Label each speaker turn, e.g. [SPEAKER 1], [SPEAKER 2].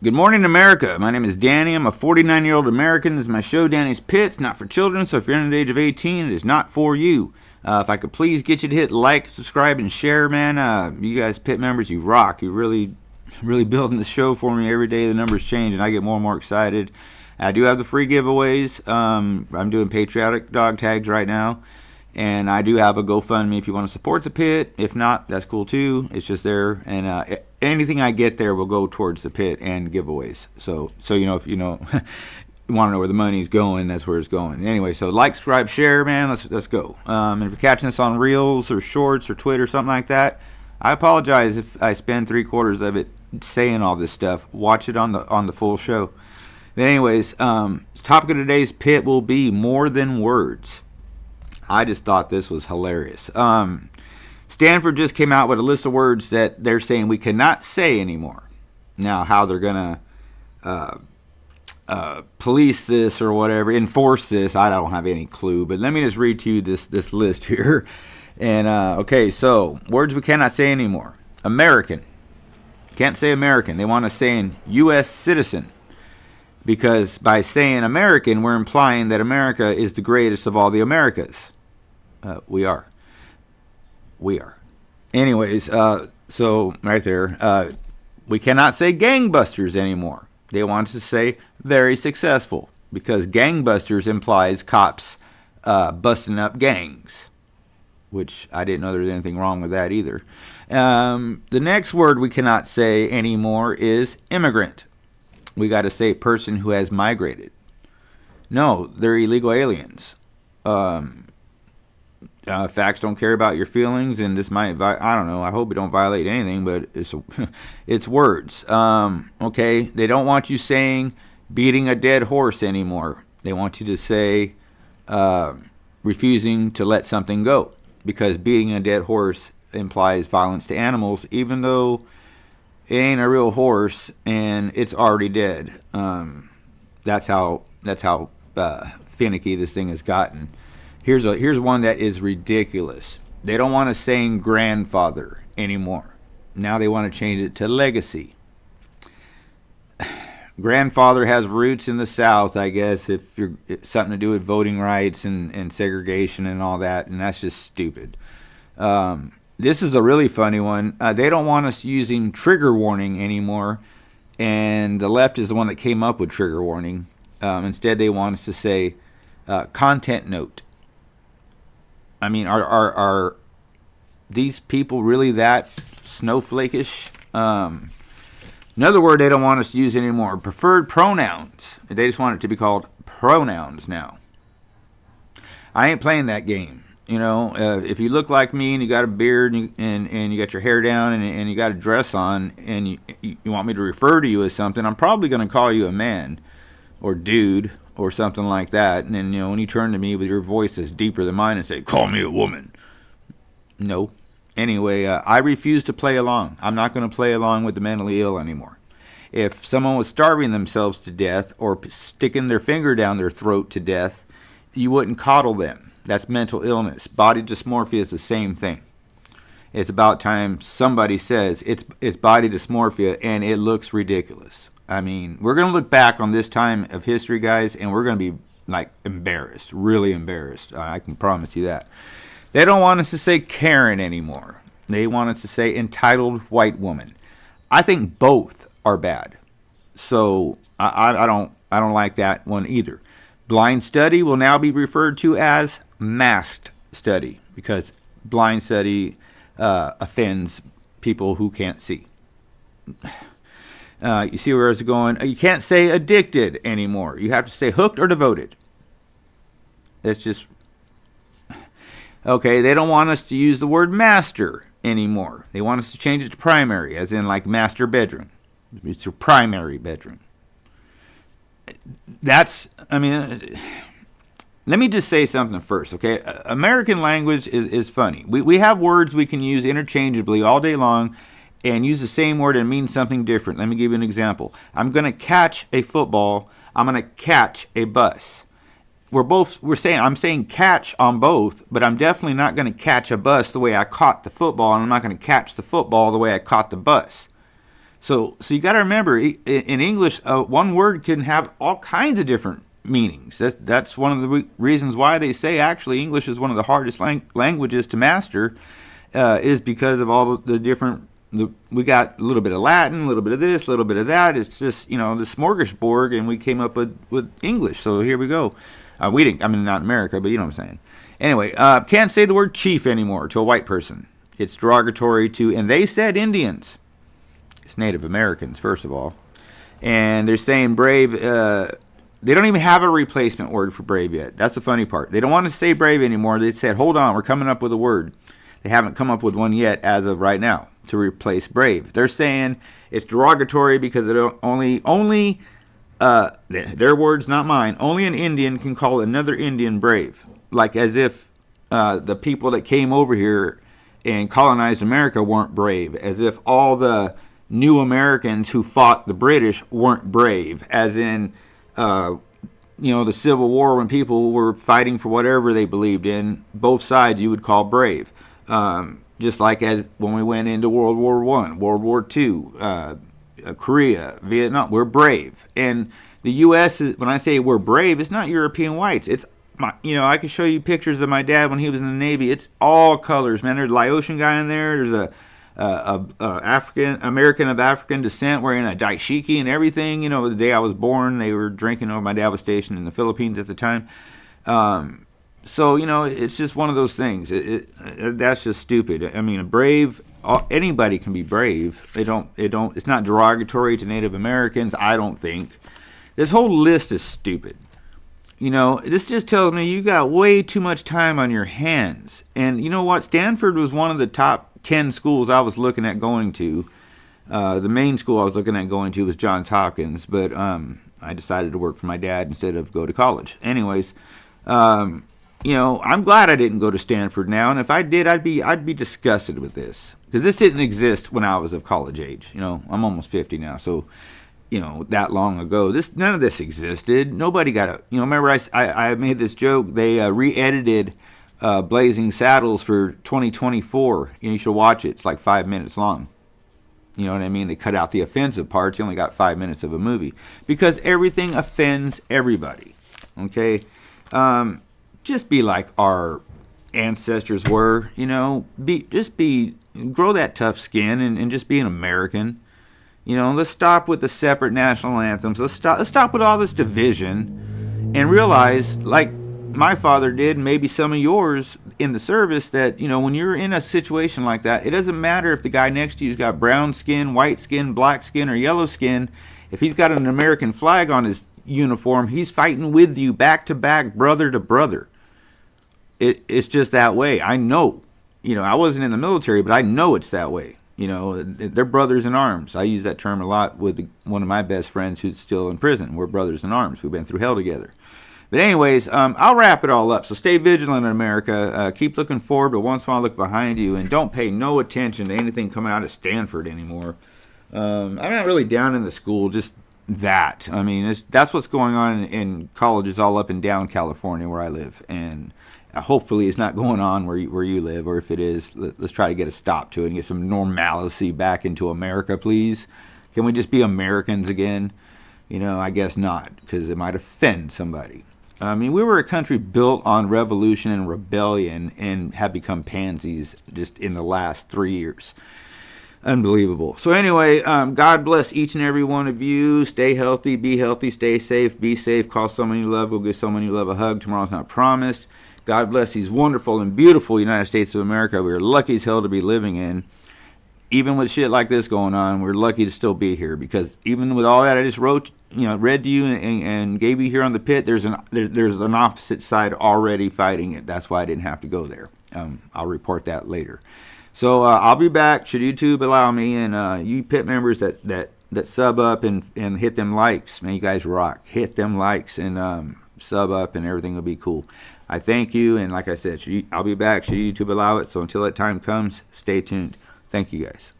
[SPEAKER 1] Good morning, America. My name is Danny. I'm a 49-year-old American. This is my show, Danny's Pits. Not for children, so if you're under the age of 18, it is not for you. If I could please get you to hit like, subscribe, and share, man. You guys, pit members, you rock. You're really building the show for me. Every day the numbers change, and I get more and more excited. I do have the free giveaways. I'm doing patriotic dog tags right now. And I do have a GoFundMe if you want to support the pit. If not, that's cool too. It's just there, and anything I get there will go towards the pit and giveaways. So you know, if you know, you want to know where the money's going, that's where it's going. Anyway, so like, subscribe, share, man. Let's go. And if you're catching this on Reels or Shorts or Twitter, something like that, I apologize if I spend 3/4 of it saying all this stuff. Watch it on the full show. But anyways, the topic of today's pit will be more than words. I just thought this was hilarious. Stanford just came out with a list of words that they're saying we cannot say anymore. Now, how they're going to police this or whatever, enforce this, I don't have any clue. But let me just read to you this list here. And, okay, so words we cannot say anymore. American. Can't say American. They want to say an U.S. citizen. Because by saying American, we're implying that America is the greatest of all the Americas. We are. Anyways, so right there, we cannot say gangbusters anymore. They want to say very successful because gangbusters implies cops busting up gangs, which I didn't know there was anything wrong with that either. The next word we cannot say anymore is immigrant. We got to say person who has migrated. No, they're illegal aliens. Facts don't care about your feelings, and this might, I don't know, I hope it don't violate anything, but it's words. Okay, they don't want you saying beating a dead horse anymore. They want you to say refusing to let something go, because beating a dead horse implies violence to animals, even though it ain't a real horse and it's already dead. That's how finicky this thing has gotten. Here's one that is ridiculous. They don't want to saying grandfather anymore. Now they want to change it to legacy. Grandfather has roots in the South, I guess, it's something to do with voting rights and segregation and all that, and that's just stupid. This is a really funny one. They don't want us using trigger warning anymore, and the left is the one that came up with trigger warning. Instead, they want us to say content note. I mean, are these people really that snowflakeish? Another word they don't want us to use anymore, preferred pronouns. They just want it to be called pronouns now. I ain't playing that game. You know, if you look like me and you got a beard and you got your hair down and you got a dress on and you want me to refer to you as something, I'm probably going to call you a man or dude or something like that. And then, you know, when you turn to me with your voice that's deeper than mine and say, call me a woman. No. Anyway, I refuse to play along. I'm not going to play along with the mentally ill anymore. If someone was starving themselves to death or sticking their finger down their throat to death, you wouldn't coddle them. That's mental illness. Body dysmorphia is the same thing. It's about time somebody says it's body dysmorphia and it looks ridiculous. I mean, we're going to look back on this time of history, guys, and we're going to be like embarrassed, really embarrassed. I can promise you that. They don't want us to say Karen anymore. They want us to say entitled white woman. I think both are bad. So I don't like that one either. Blind study will now be referred to as masked study because blind study offends people who can't see. You see where it's going? You can't say addicted anymore. You have to say hooked or devoted. It's just... Okay, they don't want us to use the word master anymore. They want us to change it to primary, as in like master bedroom. It's your primary bedroom. Let me just say something first, okay? American language is funny. We have words we can use interchangeably all day long and use the same word and mean something different. Let me give you an example. I'm going to catch a football. I'm going to catch a bus. I'm saying catch on both, but I'm definitely not going to catch a bus the way I caught the football, and I'm not going to catch the football the way I caught the bus. So you got to remember, in English, one word can have all kinds of different meanings. That's one of the reasons why they say actually English is one of the hardest languages to master, is because of all the different. We got a little bit of Latin, a little bit of this, a little bit of that. It's just the smorgasbord, and we came up with English. So here we go. We didn't. I mean, not America, but you know what I'm saying. Anyway, can't say the word chief anymore to a white person. It's derogatory to, and they said Indians. It's Native Americans, first of all. And they're saying brave. They don't even have a replacement word for brave yet. That's the funny part. They don't want to say brave anymore. They said, hold on, we're coming up with a word. They haven't come up with one yet as of right now to replace brave. They're saying it's derogatory because it only their words, not mine, only an Indian can call another Indian brave. Like as if the people that came over here and colonized America weren't brave. As if all the new Americans who fought the British weren't brave. As in, the Civil War, when people were fighting for whatever they believed in, both sides you would call brave. Just like as when we went into World War I, World War II, Korea, Vietnam, we're brave. And the U.S., when I say we're brave, it's not European whites. It's I can show you pictures of my dad when he was in the Navy. It's all colors, man. There's a Laotian guy in there. There's a African American of African descent wearing a dashiki and everything. The day I was born, they were drinking. My dad was stationed in the Philippines at the time. So it's just one of those things. That's just stupid. I mean, a brave. Anybody can be brave. It's not derogatory to Native Americans. I don't think. This whole list is stupid. This just tells me you got way too much time on your hands. And you know what? Stanford was one of the top 10 schools I was looking at going to. The main school I was looking at going to was Johns Hopkins, but I decided to work for my dad instead of go to college. Anyways, I'm glad I didn't go to Stanford now, and if I did, I'd be disgusted with this because this didn't exist when I was of college age. I'm almost 50 now, so that long ago, none of this existed. Nobody got a. Remember I made this joke. They re-edited Blazing Saddles for 2024. You should watch it. It's like 5 minutes long. You know what I mean? They cut out the offensive parts. You only got 5 minutes of a movie because everything offends everybody. Okay, just be like our ancestors were. Grow that tough skin and just be an American. Let's stop with the separate national anthems. Let's stop with all this division and realize, like my father did, and maybe some of yours in the service, that, when you're in a situation like that, it doesn't matter if the guy next to you's got brown skin, white skin, black skin, or yellow skin. If he's got an American flag on his uniform, he's fighting with you back to back, brother to brother. It's just that way. I know. I wasn't in the military, but I know it's that way. They're brothers in arms. I use that term a lot with one of my best friends who's still in prison. We're brothers in arms. We've been through hell together. But anyways, I'll wrap it all up. So stay vigilant in America. Keep looking forward, but once in a while look behind you. And don't pay no attention to anything coming out of Stanford anymore. I'm not really down in the school, just that. I mean, that's what's going on in colleges all up and down California where I live. And hopefully it's not going on where you live, or if it is, let's try to get a stop to it and get some normalcy back into America, please. Can we just be Americans again? I guess not, because it might offend somebody. I mean, we were a country built on revolution and rebellion and have become pansies just in the last 3 years. Unbelievable. So anyway, God bless each and every one of you. Stay healthy, stay safe, be safe. Call someone you love, go give someone you love a hug. Tomorrow's not promised. God bless these wonderful and beautiful United States of America we're lucky as hell to be living in. Even with shit like this going on, we're lucky to still be here, because even with all that I just read to you and gave you here on the pit, there's an opposite side already fighting it. That's why I didn't have to go there. I'll report that later. So I'll be back, should YouTube allow me, and you pit members that sub up and hit them likes, man, you guys rock. Hit them likes and sub up, and everything will be cool. I thank you, and like I said, I'll be back should YouTube allow it. So until that time comes, stay tuned. Thank you guys.